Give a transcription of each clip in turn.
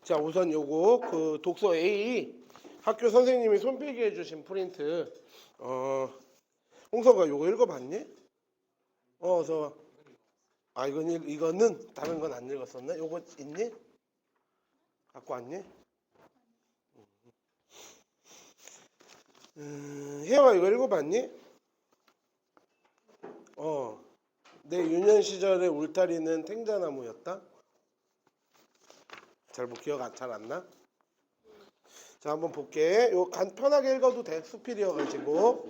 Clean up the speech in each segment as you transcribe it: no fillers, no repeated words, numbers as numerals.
자, 우선 요거 그 독서 A 학교 선생님이 손필기해 주신 프린트. 홍서가 요거 읽어봤니? 저 이거는 다른 건 안 읽었었네. 요거 있니? 갖고 왔니? 혜영아 이거 읽어봤니? 내 유년 시절의 울타리는 탱자나무였다. 잘 기억 잘 안 나? 자, 한번 볼게. 요 편하게 읽어도 돼. 수필이어가지고.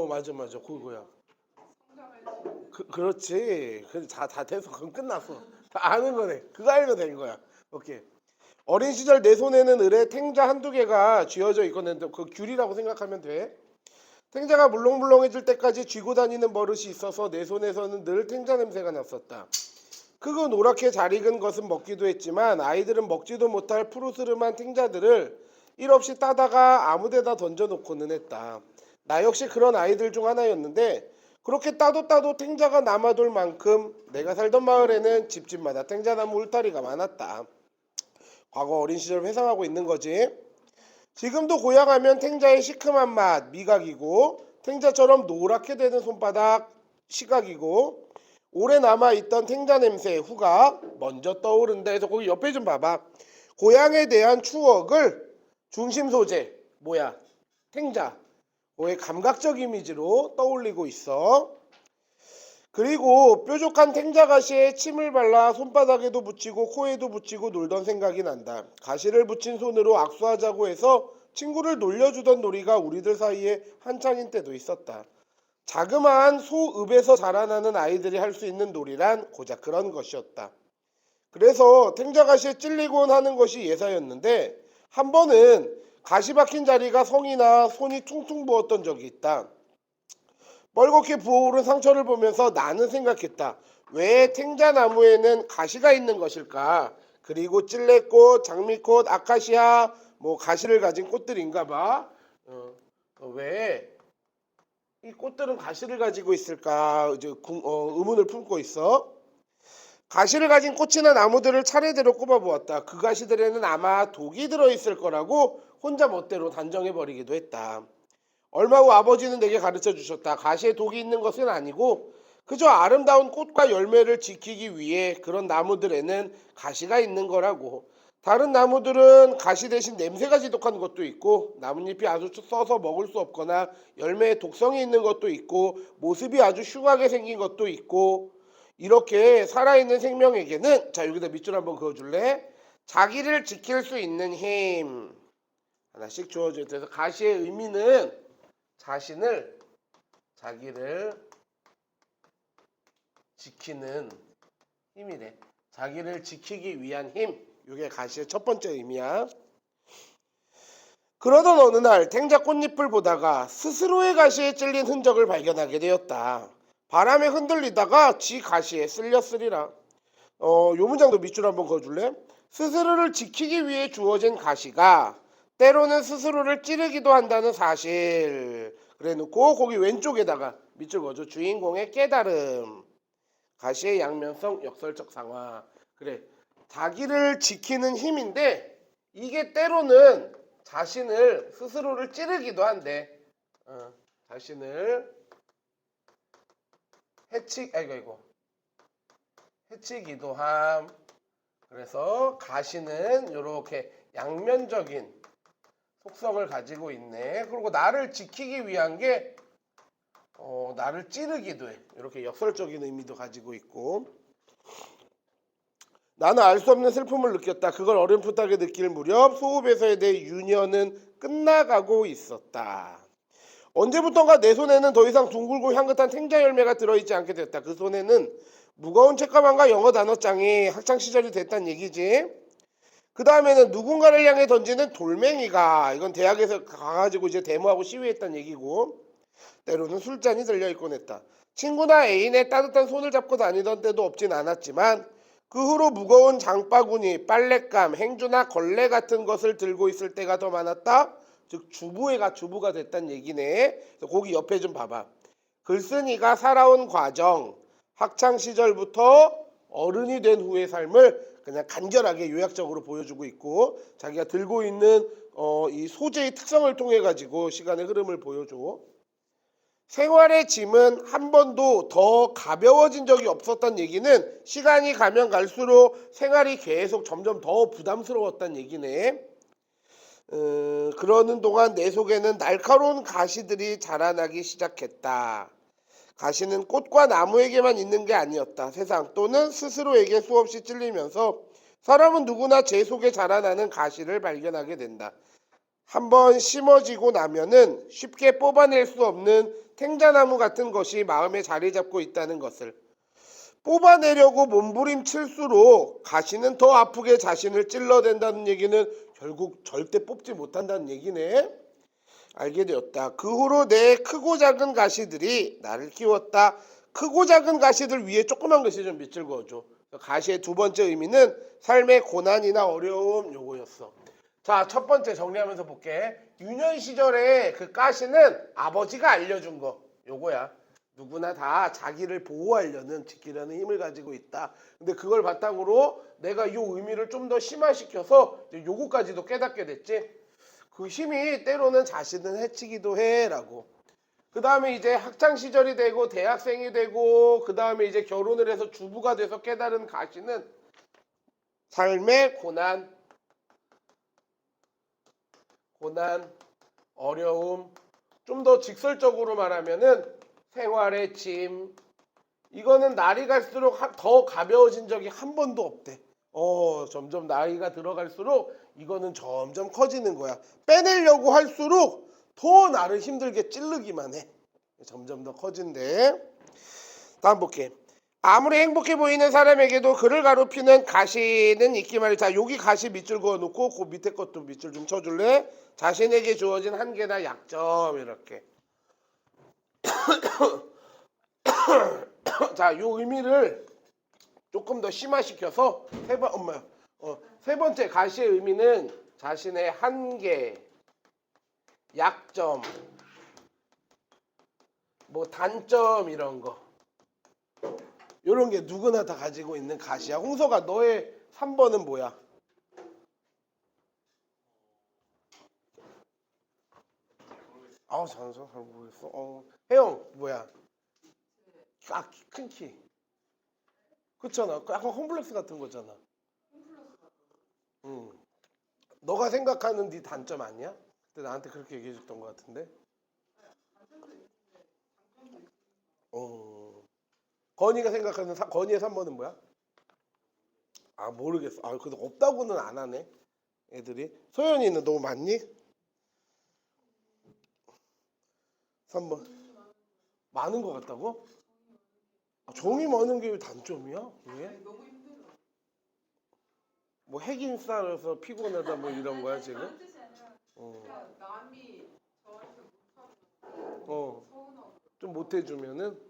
맞아. 그거야. 그렇지. 다 돼서 그건 끝났어. 다 아는 거네. 그거 알면 된 거야. 오케이. 어린 시절 내 손에는 을에 탱자 한두 개가 쥐어져 있거든. 그 귤이라고 생각하면 돼. 탱자가 물렁물렁해질 때까지 쥐고 다니는 버릇이 있어서 내 손에서는 늘 탱자 냄새가 났었다. 크고 노랗게 잘 익은 것은 먹기도 했지만 아이들은 먹지도 못할 푸르스름한 탱자들을 일 없이 따다가 아무데나 던져놓고는 했다. 나 역시 그런 아이들 중 하나였는데 그렇게 따도 탱자가 남아돌 만큼 내가 살던 마을에는 집집마다 탱자나무 울타리가 많았다. 과거 어린 시절 회상하고 있는 거지. 지금도 고향하면 탱자의 시큼한 맛 미각이고 탱자처럼 노랗게 되는 손바닥 시각이고 오래 남아있던 탱자 냄새 후각 먼저 떠오른다 해서 거기 옆에 좀 봐봐. 고향에 대한 추억을 중심 소재 뭐야? 탱자. 의 감각적 이미지로 떠올리고 있어. 그리고 뾰족한 탱자 가시에 침을 발라 손바닥에도 붙이고 코에도 붙이고 놀던 생각이 난다. 가시를 붙인 손으로 악수하자고 해서 친구를 놀려주던 놀이가 우리들 사이에 한창인 때도 있었다. 자그마한 소읍에서 자라나는 아이들이 할 수 있는 놀이란 고작 그런 것이었다. 그래서 탱자 가시에 찔리곤 하는 것이 예사였는데 한 번은 가시 박힌 자리가 성이나 손이 퉁퉁 부었던 적이 있다. 뻘겋게 부어오른 상처를 보면서 나는 생각했다. 왜 탱자나무에는 가시가 있는 것일까? 그리고 찔레꽃, 장미꽃, 아카시아, 가시를 가진 꽃들인가 봐. 왜 이 꽃들은 가시를 가지고 있을까? 이제 의문을 품고 있어. 가시를 가진 꽃이나 나무들을 차례대로 꼽아보았다. 그 가시들에는 아마 독이 들어있을 거라고 혼자 멋대로 단정해버리기도 했다. 얼마 후 아버지는 내게 가르쳐 주셨다. 가시에 독이 있는 것은 아니고 그저 아름다운 꽃과 열매를 지키기 위해 그런 나무들에는 가시가 있는 거라고. 다른 나무들은 가시 대신 냄새가 지독한 것도 있고 나뭇잎이 아주 써서 먹을 수 없거나 열매에 독성이 있는 것도 있고 모습이 아주 흉하게 생긴 것도 있고 이렇게 살아있는 생명에게는 자 여기다 밑줄 한번 그어줄래? 자기를 지킬 수 있는 힘 하나씩 주어져 있어서 가시의 의미는 자기를 지키는 힘이래. 자기를 지키기 위한 힘. 이게 가시의 첫 번째 의미야. 그러던 어느 날 탱자 꽃잎을 보다가 스스로의 가시에 찔린 흔적을 발견하게 되었다. 바람에 흔들리다가 지 가시에 쓸렸으리라. 요 문장도 밑줄 한번 그어줄래? 스스로를 지키기 위해 주어진 가시가 때로는 스스로를 찌르기도 한다는 사실. 그래 놓고 거기 왼쪽에다가 밑줄 그어줘. 주인공의 깨달음. 가시의 양면성 역설적 상화. 그래. 자기를 지키는 힘인데 이게 때로는 스스로를 찌르기도 한대. 자신을 해치기도 함. 그래서 가시는 이렇게 양면적인 속성을 가지고 있네. 그리고 나를 지키기 위한 게 나를 찌르기도 해. 이렇게 역설적인 의미도 가지고 있고. 나는 알 수 없는 슬픔을 느꼈다. 그걸 어렴풋하게 느낄 무렵 소읍에서의 내 유년은 끝나가고 있었다. 언제부턴가 내 손에는 더 이상 둥글고 향긋한 탱자 열매가 들어있지 않게 됐다. 그 손에는 무거운 책가방과 영어 단어장이 학창시절이 됐단 얘기지. 그 다음에는 누군가를 향해 던지는 돌멩이가 이건 대학에서 가가지고 이제 데모하고 시위했단 얘기고 때로는 술잔이 들려있곤 했다. 친구나 애인의 따뜻한 손을 잡고 다니던 때도 없진 않았지만 그 후로 무거운 장바구니, 빨랫감, 행주나 걸레 같은 것을 들고 있을 때가 더 많았다. 즉 주부가 됐단 얘기네. 거기 옆에 좀 봐봐. 글쓴이가 살아온 과정, 학창 시절부터 어른이 된 후의 삶을 그냥 간결하게 요약적으로 보여주고 있고 자기가 들고 있는 이 소재의 특성을 통해 가지고 시간의 흐름을 보여줘. 생활의 짐은 한 번도 더 가벼워진 적이 없었다는 얘기는 시간이 가면 갈수록 생활이 계속 점점 더 부담스러웠다는 얘기네. 그러는 동안 내 속에는 날카로운 가시들이 자라나기 시작했다. 가시는 꽃과 나무에게만 있는 게 아니었다. 세상 또는 스스로에게 수없이 찔리면서 사람은 누구나 제 속에 자라나는 가시를 발견하게 된다. 한번 심어지고 나면은 쉽게 뽑아낼 수 없는 탱자나무 같은 것이 마음에 자리 잡고 있다는 것을 뽑아내려고 몸부림칠수록 가시는 더 아프게 자신을 찔러댄다는 얘기는 결국 절대 뽑지 못한다는 얘기네. 알게 되었다. 그 후로 내 크고 작은 가시들이 나를 키웠다. 크고 작은 가시들 위에 조그만 글씨 좀 밑줄 그어줘. 가시의 두 번째 의미는 삶의 고난이나 어려움 요거였어. 자, 첫 번째 정리하면서 볼게. 유년 시절에 그 가시는 아버지가 알려준 거 요거야. 누구나 다 자기를 보호하려는 지키려는 힘을 가지고 있다. 근데 그걸 바탕으로 내가 이 의미를 좀 더 심화시켜서 요거까지도 깨닫게 됐지. 그 힘이 때로는 자신을 해치기도 해라고. 그 다음에 이제 학창 시절이 되고 대학생이 되고 그 다음에 이제 결혼을 해서 주부가 돼서 깨달은 가시는 삶의 고난, 어려움, 좀 더 직설적으로 말하면은 생활의 짐. 이거는 날이 갈수록 더 가벼워진 적이 한 번도 없대. 점점 나이가 들어갈수록 이거는 점점 커지는 거야. 빼내려고 할수록 더 나를 힘들게 찌르기만 해. 점점 더 커진대. 다음 볼게. 아무리 행복해 보이는 사람에게도 그를 가로피는 가시는 있기 마련. 자, 여기 가시 밑줄 그어놓고 그 밑에 것도 밑줄 좀 쳐줄래? 자신에게 주어진 한계나 약점 이렇게. 자, 요 의미를 조금 더 심화시켜서 세 번째 가시의 의미는 자신의 한계, 약점, 뭐 단점 이런 거. 이런 게 누구나 다 가지고 있는 가시야. 홍서가 너의 3번은 뭐야? 잘 모르겠어. 혜영 뭐야? 큰 키. 그렇잖아. 약간 컴플렉스 같은 거잖아. 응. 너가 생각하는 네 단점 아니야? 그때 나한테 그렇게 얘기해 줬던 것 같은데. 건이가 생각하는 건이의 3번은 뭐야? 모르겠어. 근데 없다고는 안 하네. 애들이. 소연이는 너무 많니? 3번. 많은 것 같다고? 정이 많은 게 왜 단점이야? 왜? 뭐 핵인 쌓여서 피곤하다 뭐 이런 거야 지금? 어. 좀 못해주면은?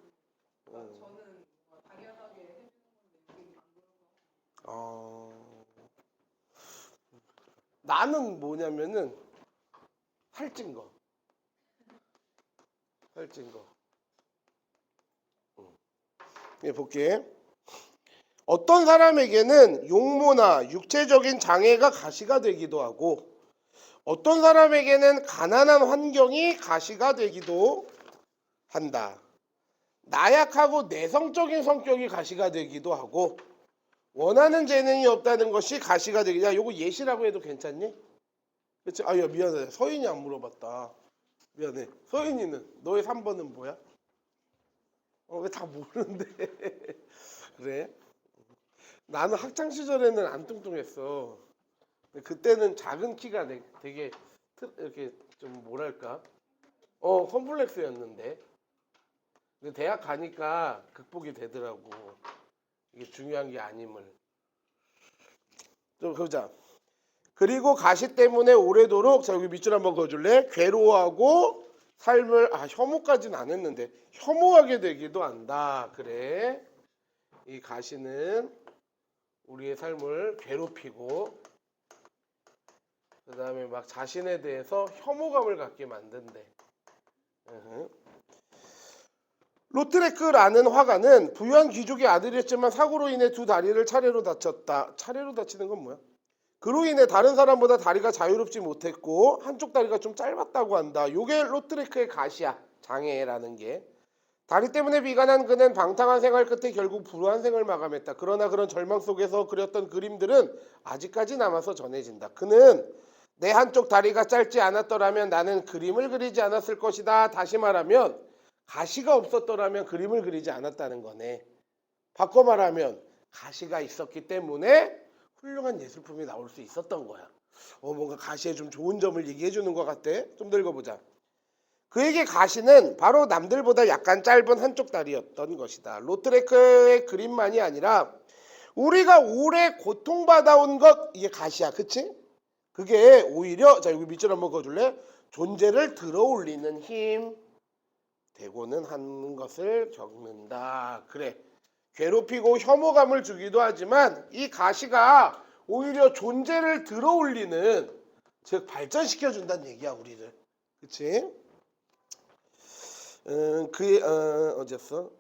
나는 뭐냐면은 살찐 거. 볼게. 어떤 사람에게는 용모나 육체적인 장애가 가시가 되기도 하고 어떤 사람에게는 가난한 환경이 가시가 되기도 한다. 나약하고 내성적인 성격이 가시가 되기도 하고 원하는 재능이 없다는 것이 가시가 되기도 한다. 요거 예시라고 해도 괜찮니? 그치? 야 미안해. 서인이 안 물어봤다. 미안해. 서인이는 너의 3번은 뭐야? 왜 다 모르는데? 그래? 나는 학창 시절에는 안 뚱뚱했어. 근데 그때는 작은 키가 되게 이렇게 좀 뭐랄까? 컴플렉스였는데. 근데 대학 가니까 극복이 되더라고. 이게 중요한 게 아님을. 좀 그러자. 그리고 가시 때문에 오래도록 자 여기 밑줄 한번 그어줄래? 괴로워하고 삶을 혐오까지는 안 했는데 혐오하게 되기도 한다. 그래. 이 가시는 우리의 삶을 괴롭히고 그 다음에 막 자신에 대해서 혐오감을 갖게 만든대. 로트레크라는 화가는 부유한 귀족의 아들이었지만 사고로 인해 두 다리를 차례로 다쳤다. 차례로 다치는 건 뭐야? 그로 인해 다른 사람보다 다리가 자유롭지 못했고 한쪽 다리가 좀 짧았다고 한다. 요게 로트레크의 가시야. 장애라는 게. 다리 때문에 비관한 그는 방탕한 생활 끝에 결국 불우한 생을 마감했다. 그러나 그런 절망 속에서 그렸던 그림들은 아직까지 남아서 전해진다. 그는 내 한쪽 다리가 짧지 않았더라면 나는 그림을 그리지 않았을 것이다. 다시 말하면 가시가 없었더라면 그림을 그리지 않았다는 거네. 바꿔 말하면 가시가 있었기 때문에 훌륭한 예술품이 나올 수 있었던 거야. 뭔가 가시에 좀 좋은 점을 얘기해 주는 것 같아. 좀 더 읽어보자. 그에게 가시는 바로 남들보다 약간 짧은 한쪽 다리였던 것이다. 로트레크의 그림만이 아니라 우리가 오래 고통받아온 것, 이게 가시야. 그치? 그게 오히려, 자 여기 밑줄 한번 그어줄래? 존재를 들어올리는 힘 되고는 하는 것을 겪는다. 그래. 괴롭히고 혐오감을 주기도 하지만 이 가시가 오히려 존재를 들어올리는, 즉 발전시켜준다는 얘기야 우리를. 그치? 어디였어?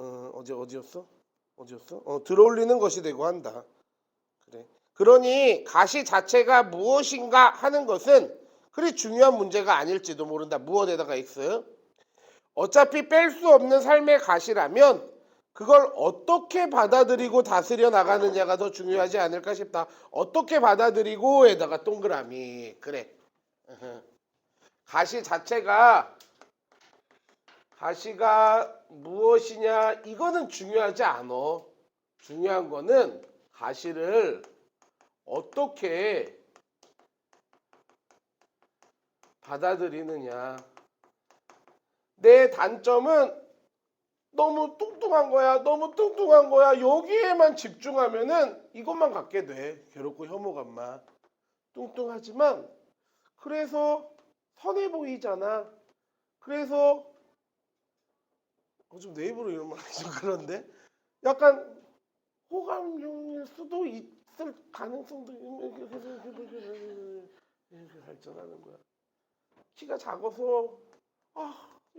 어디였어? 들어올리는 것이 되고 한다. 그래. 그러니 가시 자체가 무엇인가 하는 것은 그리 중요한 문제가 아닐지도 모른다. 무엇에다가 X. 어차피 뺄 수 없는 삶의 가시라면 그걸 어떻게 받아들이고 다스려 나가느냐가 더 중요하지 않을까 싶다. 어떻게 받아들이고에다가 동그라미. 그래. 가시가 무엇이냐 이거는 중요하지 않아. 중요한 거는 가시를 어떻게 받아들이느냐. 내 단점은 너무 뚱뚱한 거야. 여기에만 집중하면은 이것만 갖게 돼. 괴롭고 혐오감만. 뚱뚱하지만 그래서 선해 보이잖아. 그래서 좀 내 입으로 이런 말 하기 좀 그런데 약간 호감형일 수도 있을 가능성도 이렇게 발전하는 거야. 키가 작아서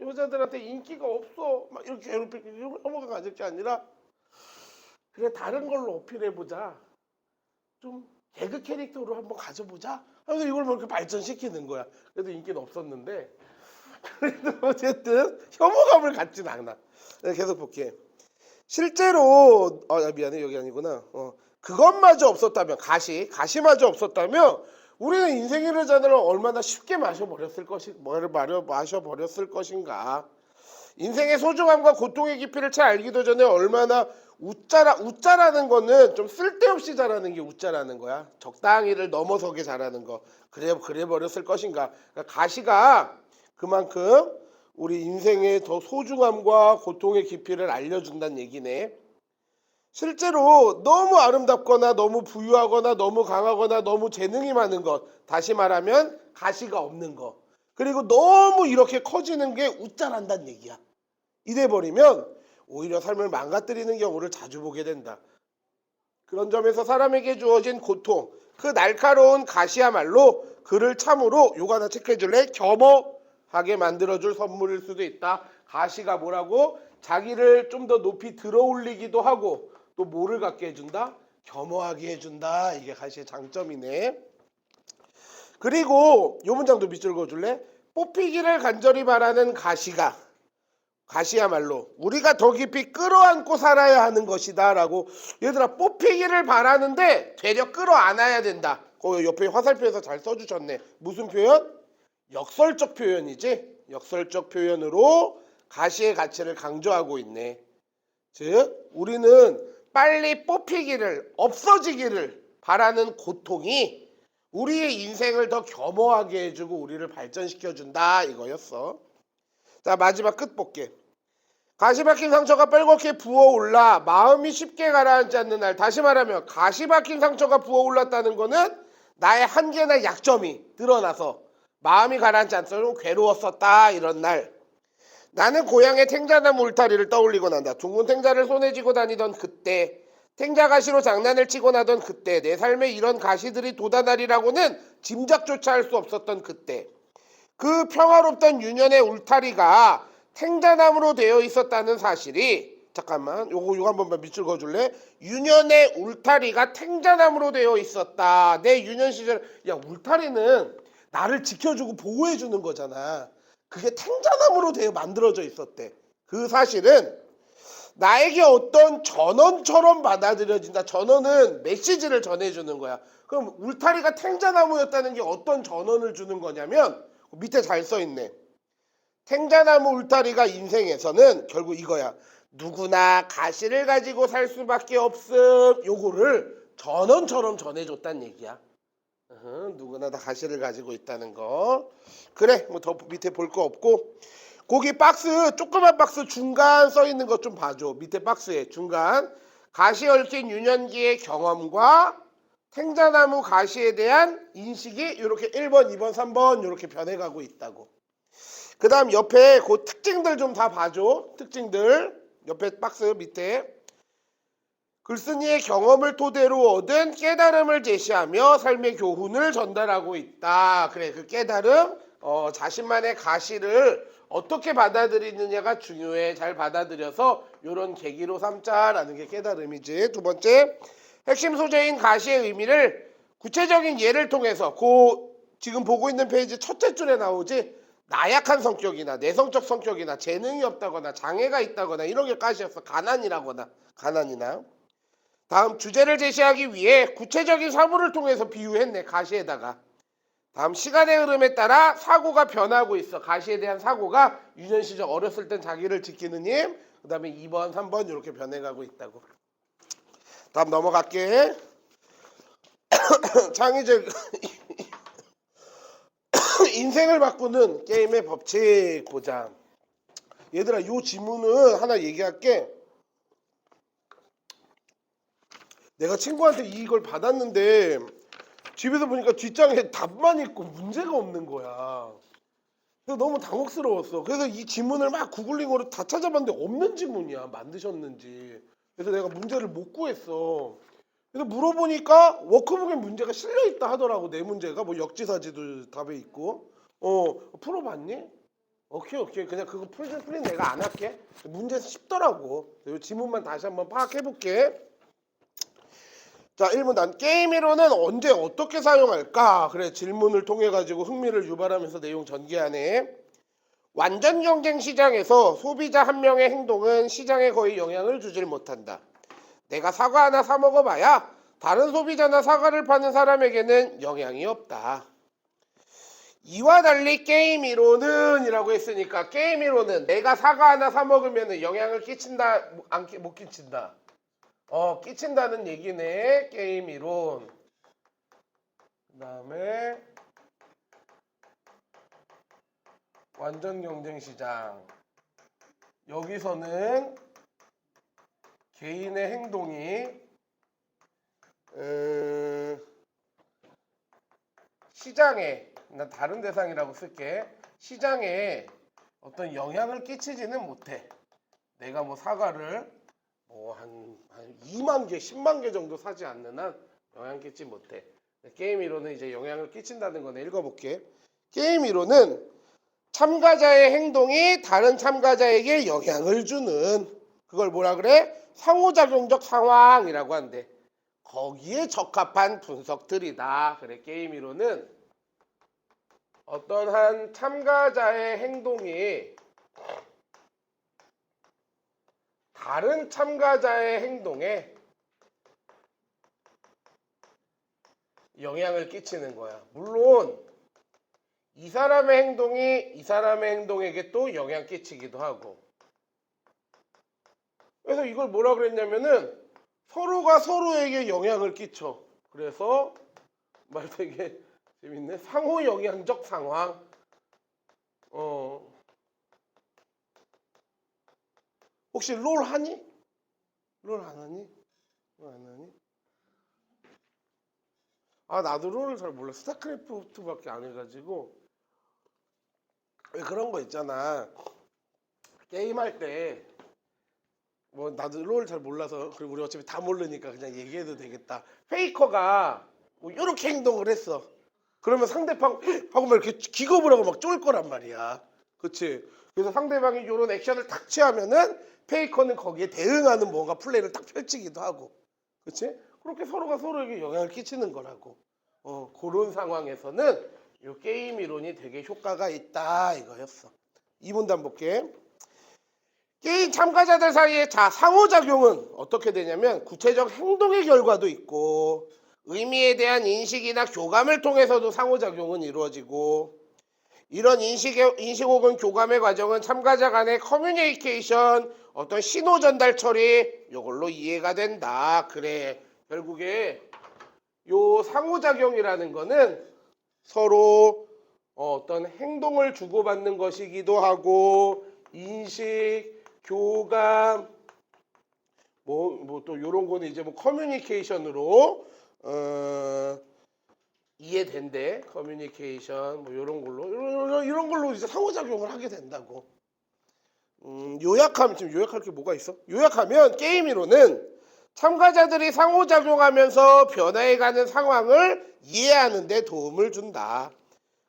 여자들한테 인기가 없어 막 이렇게 괴롭히고 혐오가 가질 게 아니라 그래 다른 걸로 어필해보자. 좀 개그 캐릭터로 한번 가져보자. 하면서 이걸 뭐 이렇게 발전시키는 거야. 그래도 인기는 없었는데 그래도 어쨌든 혐오감을 갖진 않아. 계속 볼게. 실제로 미안해 여기 아니구나. 그것마저 없었다면 가시마저 없었다면 우리는 인생의 잔을 얼마나 쉽게 마셔버렸을 것인가. 인생의 소중함과 고통의 깊이를 잘 알기도 전에 얼마나 웃자라는 거는 좀 쓸데없이 잘하는 게 웃자라는 거야. 적당히를 넘어서게 잘하는 거. 그래 버렸을 것인가. 그러니까 가시가 그만큼 우리 인생의 더 소중함과 고통의 깊이를 알려준다는 얘기네. 실제로 너무 아름답거나 너무 부유하거나 너무 강하거나 너무 재능이 많은 것, 다시 말하면 가시가 없는 것, 그리고 너무 이렇게 커지는 게 웃자란다는 얘기야. 이래 버리면 오히려 삶을 망가뜨리는 경우를 자주 보게 된다. 그런 점에서 사람에게 주어진 고통, 그 날카로운 가시야말로 그를 참으로 요거 하나 체크해 줄래? 겸허하게 만들어줄 선물일 수도 있다. 가시가 뭐라고? 자기를 좀 더 높이 들어올리기도 하고 또 뭐를 갖게 해준다? 겸허하게 해준다. 이게 가시의 장점이네. 그리고 요 문장도 밑줄 그어줄래? 뽑히기를 간절히 바라는 가시야말로 우리가 더 깊이 끌어안고 살아야 하는 것이다 라고. 얘들아 뽑히기를 바라는데 되려 끌어안아야 된다. 그 옆에 화살표에서 잘 써주셨네. 무슨 표현? 역설적 표현이지. 역설적 표현으로 가시의 가치를 강조하고 있네. 즉 우리는 빨리 뽑히기를, 없어지기를 바라는 고통이 우리의 인생을 더 겸허하게 해주고 우리를 발전시켜준다 이거였어. 자 마지막 끝 볼게. 가시 박힌 상처가 뻘겋게 부어올라 마음이 쉽게 가라앉지 않는 날. 다시 말하면 가시 박힌 상처가 부어올랐다는 거는 나의 한계나 약점이 드러나서 마음이 가라앉지 않도록 괴로웠었다 이런 날. 나는 고향의 탱자나무 울타리를 떠올리곤 한다. 둥근 탱자를 손에 쥐고 다니던 그때, 탱자 가시로 장난을 치고 나던 그때, 내 삶에 이런 가시들이 도다나리라고는 짐작조차 할 수 없었던 그때, 그 평화롭던 유년의 울타리가 탱자나무로 되어 있었다는 사실이 잠깐만 요거 한 번만 밑줄 그어줄래? 유년의 울타리가 탱자나무로 되어 있었다. 내 유년 시절 야 울타리는 나를 지켜주고 보호해주는 거잖아. 그게 탱자나무로 되어 만들어져 있었대. 그 사실은 나에게 어떤 전원처럼 받아들여진다. 전원은 메시지를 전해주는 거야. 그럼 울타리가 탱자나무였다는 게 어떤 전원을 주는 거냐면 밑에 잘 써있네. 탱자나무 울타리가 인생에서는 결국 이거야. 누구나 가시를 가지고 살 수밖에 없음. 요거를 전원처럼 전해줬단 얘기야. 누구나 다 가시를 가지고 있다는 거. 그래 뭐 더 밑에 볼 거 없고 거기 박스 조그만 박스 중간 써있는 것 좀 봐줘. 밑에 박스에 중간 가시 얽힌 유년기의 경험과 탱자나무 가시에 대한 인식이 이렇게 1번 2번 3번 이렇게 변해가고 있다고. 그 다음 옆에 그 특징들 좀 다 봐줘. 특징들 옆에 박스 밑에 글쓴이의 경험을 토대로 얻은 깨달음을 제시하며 삶의 교훈을 전달하고 있다. 그래 그 깨달음 자신만의 가시를 어떻게 받아들이느냐가 중요해. 잘 받아들여서 이런 계기로 삼자라는 게 깨달음이지. 두 번째 핵심 소재인 가시의 의미를 구체적인 예를 통해서 지금 보고 있는 페이지 첫째 줄에 나오지. 나약한 성격이나 내성적 성격이나 재능이 없다거나 장애가 있다거나 이런 게 가시였어. 가난이나 다음 주제를 제시하기 위해 구체적인 사물을 통해서 비유했네. 가시에다가 다음 시간의 흐름에 따라 사고가 변하고 있어. 가시에 대한 사고가 유년 시절 어렸을 땐 자기를 지키는 힘, 그 다음에 2번, 3번 이렇게 변해가고 있다고. 다음 넘어갈게. 창의적 인생을 바꾸는 게임의 법칙 보자. 얘들아 요 지문은 하나 얘기할게. 내가 친구한테 이걸 받았는데 집에서 보니까 뒷장에 답만 있고 문제가 없는 거야. 그래서 너무 당혹스러웠어. 그래서 이 지문을 막 구글링으로 다 찾아봤는데 없는 지문이야. 만드셨는지. 그래서 내가 문제를 못 구했어. 그래서 물어보니까 워크북에 문제가 실려있다 하더라고. 내 문제가 뭐 역지사지도 답에 있고. 풀어봤니? 오케이 그냥 그거 풀린 내가 안 할게. 문제 쉽더라고. 이 지문만 다시 한번 파악해볼게. 자 1번 난 게임 이론은 언제 어떻게 사용할까? 그래 질문을 통해 가지고 흥미를 유발하면서 내용 전개하네. 완전 경쟁 시장에서 소비자 한 명의 행동은 시장에 거의 영향을 주질 못한다. 내가 사과 하나 사 먹어봐야 다른 소비자나 사과를 파는 사람에게는 영향이 없다. 이와 달리 게임 이론은 이라고 했으니까 게임 이론은 내가 사과 하나 사 먹으면 영향을 끼친다 못 끼친다. 끼친다는 얘기네. 게임 이론. 그 다음에 완전 경쟁 시장. 여기서는 개인의 행동이 시장에, 난 다른 대상이라고 쓸게. 시장에 어떤 영향을 끼치지는 못해. 내가 뭐 사과를 한 2만 개, 10만 개 정도 사지 않는 한 영향 끼치 못해. 게임 이론은 이제 영향을 끼친다는 거네. 읽어볼게. 게임 이론은 참가자의 행동이 다른 참가자에게 영향을 주는 그걸 뭐라 그래? 상호작용적 상황이라고 한대. 거기에 적합한 분석들이다. 그래 게임 이론은 어떤 한 참가자의 행동이 다른 참가자의 행동에 영향을 끼치는 거야. 물론 이 사람의 행동이 이 사람의 행동에게 또 영향 끼치기도 하고. 그래서 이걸 뭐라 그랬냐면은 서로가 서로에게 영향을 끼쳐. 그래서 말 되게 재밌네. 상호 영향적 상황. 혹시 롤 하니? 롤 안 하니? 롤 안 하니? 나도 롤을 잘 몰라. 스타크래프트밖에 안 해가지고. 왜 그런 거 있잖아. 게임할 때 뭐 나도 롤 잘 몰라서 그리고 우리 어차피 다 모르니까 그냥 얘기해도 되겠다. 페이커가 뭐 이렇게 행동을 했어. 그러면 상대방 하고 막 이렇게 기겁을 하고 막 쫄 거란 말이야. 그치? 그래서 상대방이 이런 액션을 탁 취하면은 페이커는 거기에 대응하는 뭔가 플레이를 딱 펼치기도 하고, 그렇지? 그렇게 서로가 서로에게 영향을 끼치는 거라고. 그런 상황에서는 이 게임 이론이 되게 효과가 있다 이거였어. 2문단 볼게. 게임 참가자들 사이에 자 상호작용은 어떻게 되냐면 구체적 행동의 결과도 있고 의미에 대한 인식이나 교감을 통해서도 상호작용은 이루어지고 이런 인식 혹은 교감의 과정은 참가자 간의 커뮤니케이션 어떤 신호 전달 처리 이걸로 이해가 된다. 그래 결국에 요 상호작용이라는 거는 서로 어떤 행동을 주고받는 것이기도 하고 인식, 교감 뭐 또 요런 거는 이제 뭐 커뮤니케이션으로 이해된대. 커뮤니케이션 뭐 요런 걸로 이런 걸로 이제 상호작용을 하게 된다고. 요약하면 지금 요약할 게 뭐가 있어? 요약하면 게임이론은 참가자들이 상호작용하면서 변화해가는 상황을 이해하는 데 도움을 준다.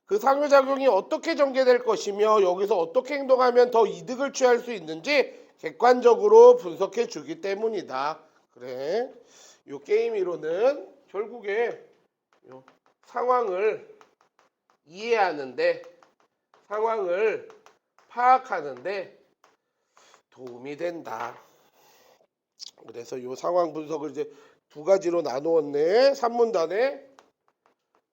그 상호작용이 어떻게 전개될 것이며 여기서 어떻게 행동하면 더 이득을 취할 수 있는지 객관적으로 분석해 주기 때문이다. 그래. 요 게임 이론은 결국에 요 상황을 이해하는데 상황을 파악하는데 도움이 된다. 그래서 요 상황 분석을 이제 두 가지로 나누었네. 3문단에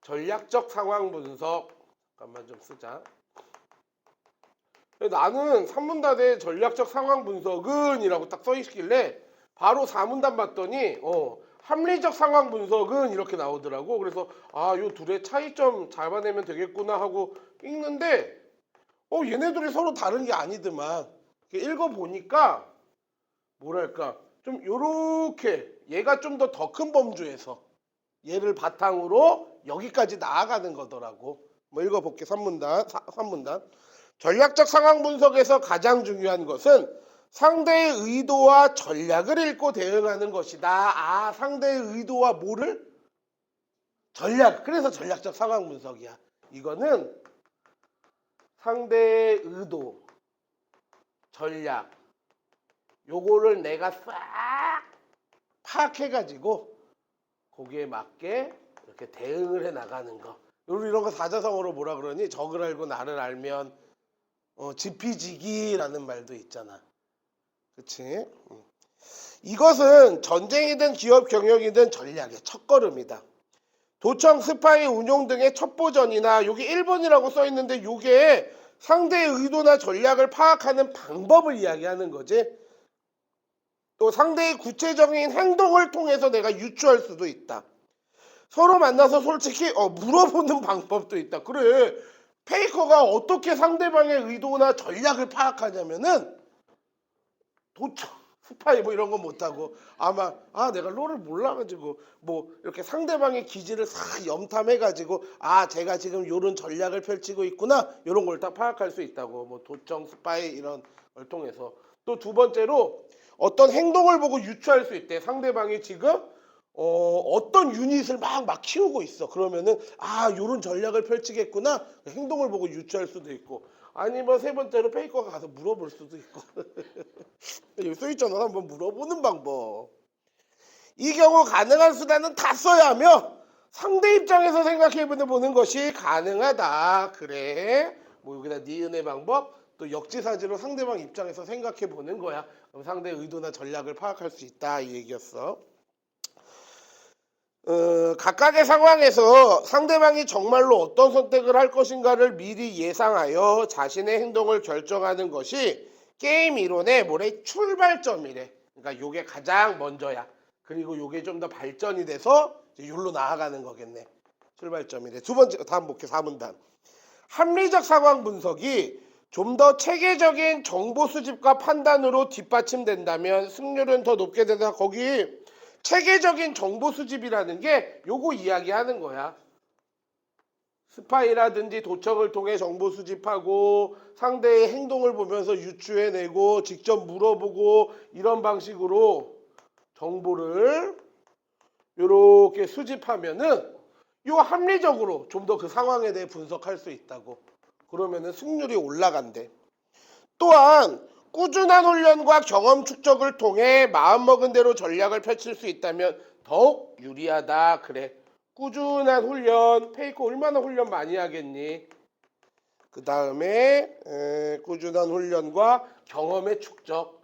전략적 상황 분석 잠깐만 좀 쓰자. 나는 3문단에 전략적 상황 분석은 이라고 딱 써있길래 바로 4문단 봤더니 합리적 상황 분석은 이렇게 나오더라고. 그래서 요 둘의 차이점 잡아내면 되겠구나 하고 읽는데 얘네들이 서로 다른 게 아니더만. 읽어보니까 뭐랄까 좀 요렇게 얘가 좀 더 큰 범주에서 얘를 바탕으로 여기까지 나아가는 거더라고. 뭐 읽어볼게. 3문단. 전략적 상황 분석에서 가장 중요한 것은 상대의 의도와 전략을 읽고 대응하는 것이다. 상대의 의도와 뭐를? 전략. 그래서 전략적 상황 분석이야. 이거는 상대의 의도, 전략 요거를 내가 싹 파악해가지고 거기에 맞게 이렇게 대응을 해 나가는 거. 이런 거 사자성어로 뭐라 그러니? 적을 알고 나를 알면 지피지기라는 말도 있잖아. 그치? 이것은 전쟁이든 기업 경영이든 전략의 첫걸음이다. 도청, 스파이, 운용 등의 첩보전이나 여기 1번이라고 써있는데 이게 상대의 의도나 전략을 파악하는 방법을 이야기하는 거지. 또 상대의 구체적인 행동을 통해서 내가 유추할 수도 있다. 서로 만나서 솔직히 물어보는 방법도 있다. 그래. 페이커가 어떻게 상대방의 의도나 전략을 파악하냐면은 도청, 스파이 뭐 이런 거 못하고 아마 내가 롤을 몰라가지고 뭐 이렇게 상대방의 기질을 싹 염탐해가지고 제가 지금 요런 전략을 펼치고 있구나 요런 걸 다 파악할 수 있다고. 뭐 도청, 스파이 이런 걸 통해서. 또 두 번째로 어떤 행동을 보고 유추할 수 있대. 상대방이 지금 어떤 유닛을 막 키우고 있어. 그러면은 요런 전략을 펼치겠구나. 행동을 보고 유추할 수도 있고. 아니면 세 번째로 페이커가 가서 물어볼 수도 있고. 여기 써있잖아. 한번 물어보는 방법. 이 경우 가능한 수단은 다 써야 하며 상대 입장에서 생각해보는 것이 가능하다. 그래. 뭐 여기다 니은의 방법 또 역지사지로 상대방 입장에서 생각해보는 거야. 그럼 상대의 의도나 전략을 파악할 수 있다. 이 얘기였어. 각각의 상황에서 상대방이 정말로 어떤 선택을 할 것인가를 미리 예상하여 자신의 행동을 결정하는 것이 게임 이론의 출발점이래. 그러니까 요게 가장 먼저야. 그리고 요게 좀 더 발전이 돼서 이제 요로 나아가는 거겠네. 출발점이래. 두 번째 다음 볼게. 4문단. 합리적 상황 분석이 좀 더 체계적인 정보 수집과 판단으로 뒷받침된다면 승률은 더 높게 된다. 거기 체계적인 정보 수집이라는 게 요거 이야기하는 거야. 스파이라든지 도청을 통해 정보 수집하고 상대의 행동을 보면서 유추해내고 직접 물어보고 이런 방식으로 정보를 요렇게 수집하면은 요 합리적으로 좀 더 그 상황에 대해 분석할 수 있다고. 그러면은 승률이 올라간대. 또한 꾸준한 훈련과 경험 축적을 통해 마음먹은 대로 전략을 펼칠 수 있다면 더욱 유리하다. 그래. 꾸준한 훈련. 페이커 얼마나 훈련 많이 하겠니? 그 다음에 꾸준한 훈련과 경험의 축적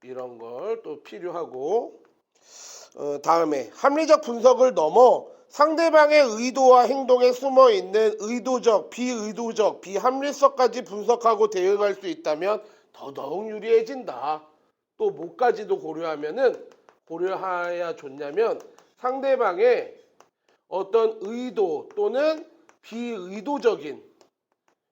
이런 걸 또 필요하고 다음에 합리적 분석을 넘어 상대방의 의도와 행동에 숨어 있는 의도적, 비의도적, 비합리성까지 분석하고 대응할 수 있다면 더더욱 유리해진다. 또 뭐까지도 고려해야 좋냐면 상대방의 어떤 의도 또는 비의도적인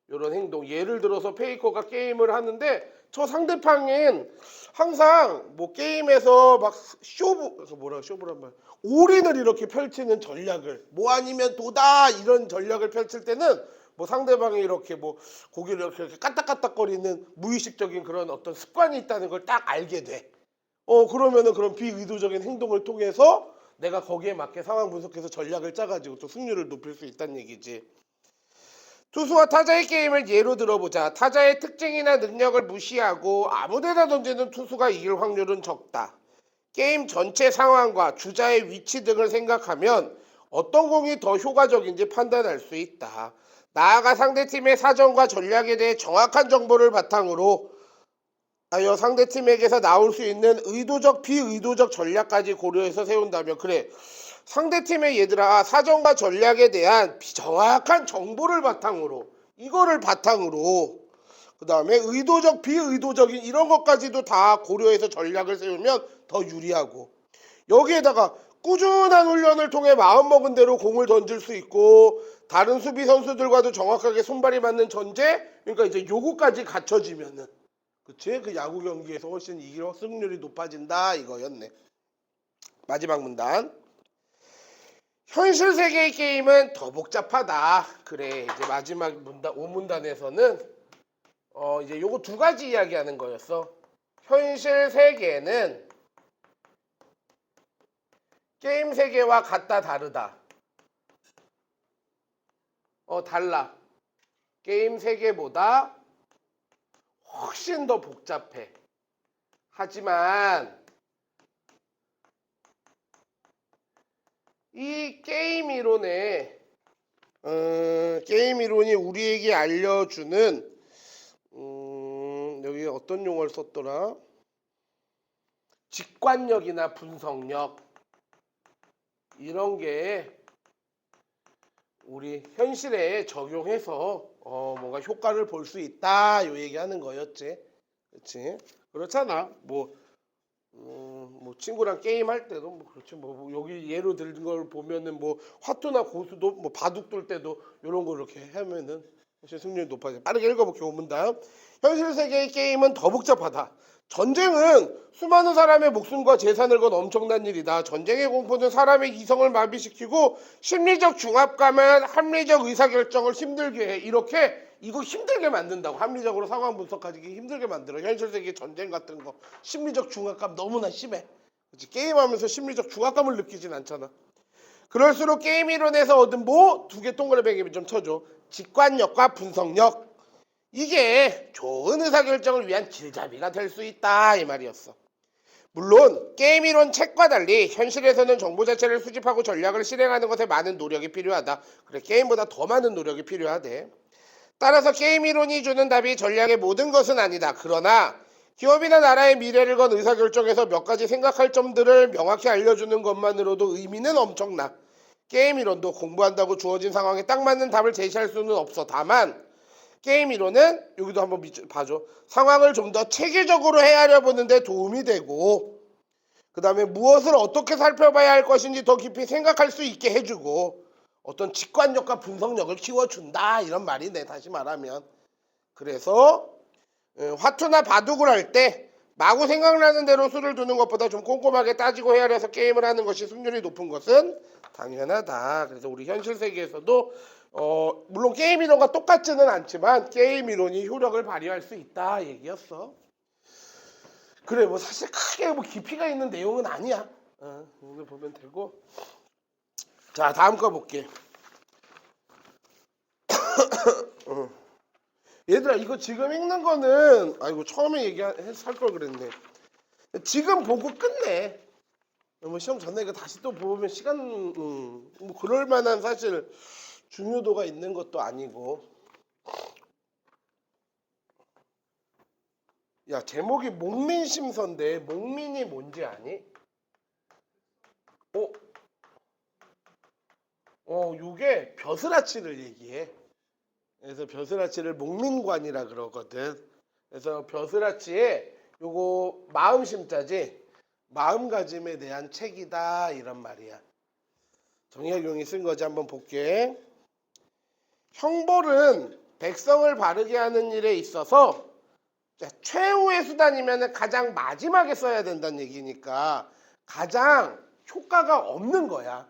이런 행동. 예를 들어서 페이커가 게임을 하는데 저 상대방은 항상 뭐 게임에서 막 쇼부란 말 올인을 이렇게 펼치는 전략을 뭐 아니면 도다 이런 전략을 펼칠 때는 뭐 상대방이 이렇게 뭐 고개를 이렇게 까딱까딱거리는 무의식적인 그런 어떤 습관이 있다는 걸 딱 알게 돼. 그러면은 그런 비의도적인 행동을 통해서 내가 거기에 맞게 상황 분석해서 전략을 짜가지고 또 승률을 높일 수 있다는 얘기지. 투수와 타자의 게임을 예로 들어보자. 타자의 특징이나 능력을 무시하고 아무데나 던지는 투수가 이길 확률은 적다. 게임 전체 상황과 주자의 위치 등을 생각하면 어떤 공이 더 효과적인지 판단할 수 있다. 나아가 상대팀의 사정과 전략에 대해 정확한 정보를 바탕으로 하여 상대팀에게서 나올 수 있는 의도적, 비의도적 전략까지 고려해서 세운다면 그래. 상대팀의 얘들아 사정과 전략에 대한 정확한 정보를 바탕으로 이거를 바탕으로 그 다음에 의도적 비의도적인 이런 것까지도 다 고려해서 전략을 세우면 더 유리하고 여기에다가 꾸준한 훈련을 통해 마음먹은 대로 공을 던질 수 있고 다른 수비 선수들과도 정확하게 손발이 맞는 전제 그러니까 이제 요거까지 갖춰지면은 그치? 그 야구 경기에서 훨씬 이길 승률이 높아진다 이거였네. 마지막 문단. 현실 세계의 게임은 더 복잡하다. 그래 이제 마지막 문단 5문단에서는 이제 요거 두 가지 이야기하는 거였어. 현실 세계는 게임 세계와 같다 다르다. 달라. 게임 세계보다 훨씬 더 복잡해. 하지만 이 게임 이론이 우리에게 알려주는 여기 어떤 용어를 썼더라? 직관력이나 분석력 이런 게 우리 현실에 적용해서 뭔가 효과를 볼 수 있다 요 얘기하는 거였지. 그렇지? 그렇잖아. 뭐 친구랑 게임 할 때도 뭐 그렇지 뭐 여기 예로 든 걸 보면은 뭐 화투나 고수도 뭐 바둑 둘 때도 이런 거 이렇게 하면은 사실 승률이 높아져. 빠르게 읽어볼게. 오문다음. 현실 세계의 게임은 더 복잡하다. 전쟁은 수많은 사람의 목숨과 재산을 건 엄청난 일이다. 전쟁의 공포는 사람의 이성을 마비시키고 심리적 중압감은 합리적 의사결정을 힘들게 해. 이렇게 이거 힘들게 만든다고. 합리적으로 상황 분석하기 힘들게 만들어. 현실 세계 전쟁 같은 거 심리적 중압감 너무나 심해. 그치? 게임하면서 심리적 중압감을 느끼진 않잖아. 그럴수록 게임 이론에서 얻은 뭐 두 개 동그라미 좀 쳐줘. 직관력과 분석력. 이게 좋은 의사결정을 위한 길잡이가 될 수 있다 이 말이었어. 물론 게임 이론 책과 달리 현실에서는 정보 자체를 수집하고 전략을 실행하는 것에 많은 노력이 필요하다. 그래 게임보다 더 많은 노력이 필요하대. 따라서 게임 이론이 주는 답이 전략의 모든 것은 아니다. 그러나 기업이나 나라의 미래를 건 의사결정에서 몇 가지 생각할 점들을 명확히 알려주는 것만으로도 의미는 엄청나. 게임 이론도 공부한다고 주어진 상황에 딱 맞는 답을 제시할 수는 없어. 다만 게임 이론은 여기도 한번 봐줘. 상황을 좀 더 체계적으로 헤아려 보는데 도움이 되고 그 다음에 무엇을 어떻게 살펴봐야 할 것인지 더 깊이 생각할 수 있게 해주고 어떤 직관력과 분석력을 키워준다 이런 말이네. 다시 말하면 그래서 화투나 바둑을 할 때 마구 생각나는 대로 수를 두는 것보다 좀 꼼꼼하게 따지고 헤아려서 게임을 하는 것이 승률이 높은 것은 당연하다. 그래서 우리 현실 세계에서도 물론 게임 이론과 똑같지는 않지만 게임 이론이 효력을 발휘할 수 있다 얘기였어. 그래 뭐 사실 크게 뭐 깊이가 있는 내용은 아니야. 오늘 보면 되고. 자 다음 거 볼게. 얘들아 이거 지금 읽는 거는 아이고 처음에 얘기할 걸 그랬네. 지금 보고 끝내. 뭐 시험 전에 이거 다시 또 보면 시간 뭐 그럴 만한 사실 중요도가 있는 것도 아니고. 야 제목이 목민심서인데 목민이 뭔지 아니? 어? 요게 벼슬아치를 얘기해. 그래서 벼슬아치를 목민관이라 그러거든. 그래서 벼슬아치의 요거 마음심자지 마음가짐에 대한 책이다 이런 말이야. 정약용이 쓴 거지. 한번 볼게. 형벌은 백성을 바르게 하는 일에 있어서 최후의 수단이면 가장 마지막에 써야 된다는 얘기니까 가장 효과가 없는 거야.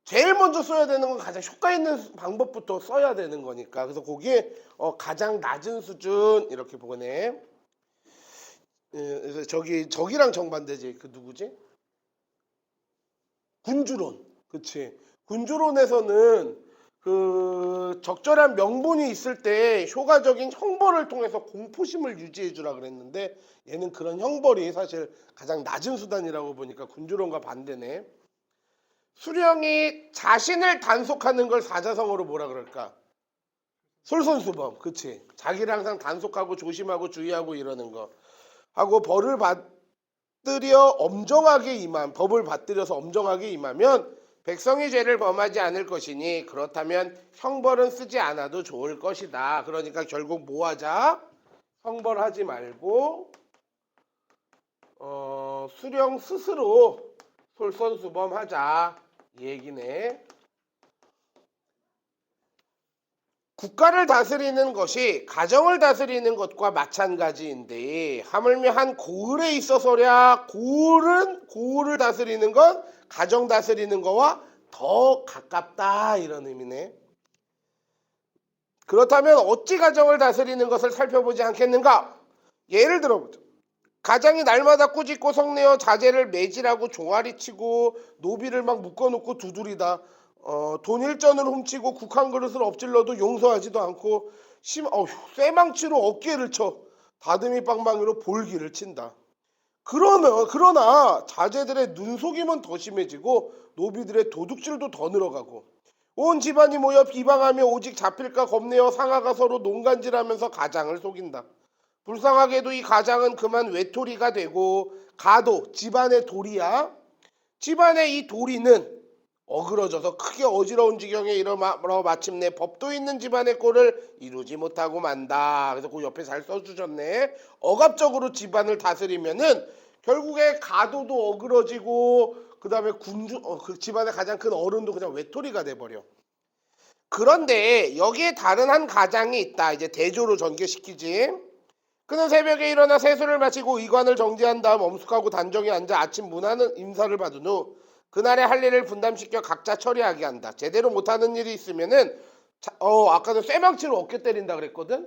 제일 먼저 써야 되는 건 가장 효과 있는 방법부터 써야 되는 거니까. 그래서 거기에 가장 낮은 수준 이렇게 보네. 그래서 저기랑 정반대지. 그 누구지? 군주론. 그치. 군주론에서는 그 적절한 명분이 있을 때 효과적인 형벌을 통해서 공포심을 유지해 주라 그랬는데 얘는 그런 형벌이 사실 가장 낮은 수단이라고 보니까 군주론과 반대네. 수령이 자신을 단속하는 걸 사자성어로 뭐라 그럴까? 솔선수범. 그치. 자기를 항상 단속하고 조심하고 주의하고 이러는 거. 하고 법을 받들여서 엄정하게 임하면 백성이 죄를 범하지 않을 것이니 그렇다면 형벌은 쓰지 않아도 좋을 것이다. 그러니까 결국 뭐 하자? 형벌하지 말고 수령 스스로 솔선수범하자 이 얘기네. 국가를 다스리는 것이 가정을 다스리는 것과 마찬가지인데 하물며 한 고을에 있어서랴 고을을 다스리는 건 가정 다스리는 거와 더 가깝다 이런 의미네. 그렇다면 어찌 가정을 다스리는 것을 살펴보지 않겠는가? 예를 들어보자. 가장이 날마다 꾸짖고 성내어 자제를 매질하고 종아리치고 노비를 막 묶어놓고 두드리다. 돈 일전을 훔치고 국한 그릇을 엎질러도 용서하지도 않고 쇠망치로 어깨를 쳐 다듬이 빵망이로 볼기를 친다. 그러나 자제들의 눈속임은 더 심해지고 노비들의 도둑질도 더 늘어가고 온 집안이 모여 비방하며 오직 잡힐까 겁내어 상하가 서로 농간질하면서 가장을 속인다. 불쌍하게도 이 가장은 그만 외톨이가 되고 가도 집안의 도리야. 집안의 이 도리는 어그러져서 크게 어지러운 지경에 이르러 마침내 법도 있는 집안의 꼴을 이루지 못하고 만다. 그래서 그 옆에 잘 써주셨네. 억압적으로 집안을 다스리면은 결국에 가도도 어그러지고 그 다음에 그 집안의 가장 큰 어른도 그냥 외톨이가 돼버려. 그런데 여기에 다른 한 가장이 있다. 이제 대조로 전개시키지. 그는 새벽에 일어나 세수를 마치고 의관을 정지한 다음 엄숙하고 단정히 앉아 아침 문하는 인사를 받은 후 그날의 할 일을 분담시켜 각자 처리하게 한다. 제대로 못하는 일이 있으면은 아까는 쇠망치로 어깨 때린다 그랬거든.